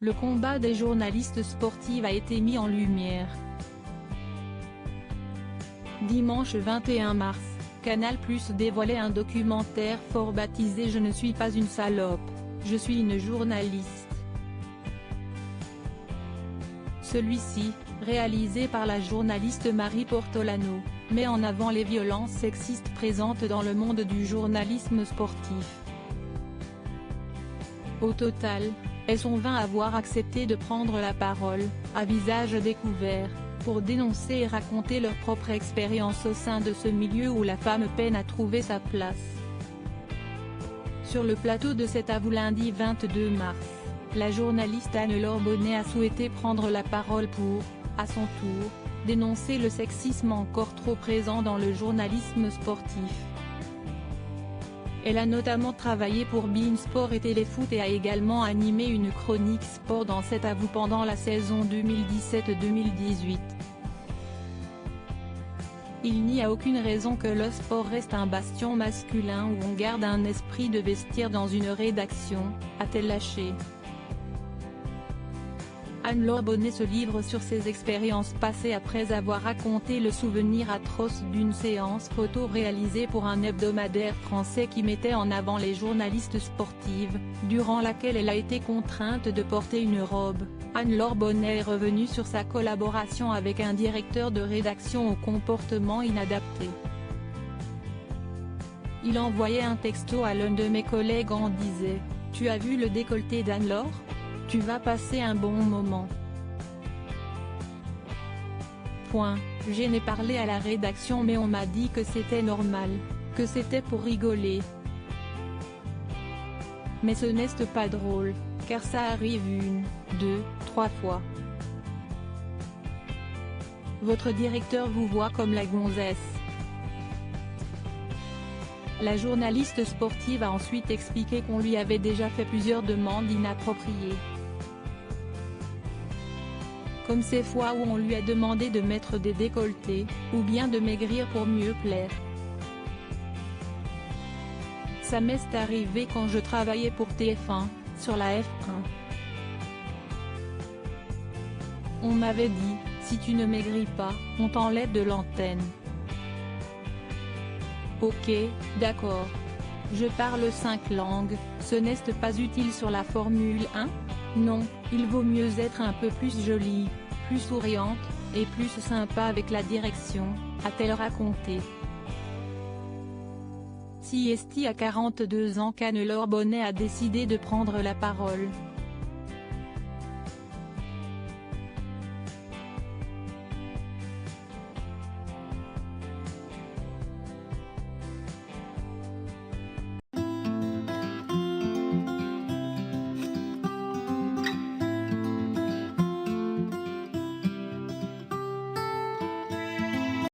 Le combat des journalistes sportives a été mis en lumière. Dimanche 21 mars, Canal+ dévoilait un documentaire fort baptisé « Je ne suis pas une salope, je suis une journaliste ». Celui-ci, réalisé par la journaliste Marie Portolano, met en avant les violences sexistes présentes dans le monde du journalisme sportif. Au total, elles sont 20 à avoir accepté de prendre la parole, à visage découvert, pour dénoncer et raconter leur propre expérience au sein de ce milieu où la femme peine à trouver sa place. Sur le plateau de cet avou lundi 22 mars, la journaliste Anne-Laure Bonnet a souhaité prendre la parole pour, à son tour, dénoncer le sexisme encore trop présent dans le journalisme sportif. Elle a notamment travaillé pour beIN Sport et Téléfoot et a également animé une chronique sport dans cet avou pendant la saison 2017-2018. Il n'y a aucune raison que le sport reste un bastion masculin où on garde un esprit de vestiaire dans une rédaction, a-t-elle lâché. Anne-Laure Bonnet se livre sur ses expériences passées après avoir raconté le souvenir atroce d'une séance photo réalisée pour un hebdomadaire français qui mettait en avant les journalistes sportives, durant laquelle elle a été contrainte de porter une robe. Anne-Laure Bonnet est revenue sur sa collaboration avec un directeur de rédaction au comportement inadapté. Il envoyait un texto à l'un de mes collègues en disait « Tu as vu le décolleté d'Anne-Laure ? Tu vas passer un bon moment. » Je n'ai parlé à la rédaction mais on m'a dit que c'était normal, que c'était pour rigoler. Mais ce n'est pas drôle, car ça arrive 1, 2, 3 fois. Votre directeur vous voit comme la gonzesse. La journaliste sportive a ensuite expliqué qu'on lui avait déjà fait plusieurs demandes inappropriées. Comme ces fois où on lui a demandé de mettre des décolletés, ou bien de maigrir pour mieux plaire. Ça m'est arrivé quand je travaillais pour TF1, sur la F1. On m'avait dit, si tu ne maigris pas, on t'enlève de l'antenne. Ok, d'accord. Je parle 5 langues, ce n'est pas utile sur la Formule 1 ? Non, il vaut mieux être un peu plus jolie, plus souriante, et plus sympa avec la direction, a-t-elle raconté. Si à 42 ans qu'Anne-Laure Bonnet a décidé de prendre la parole.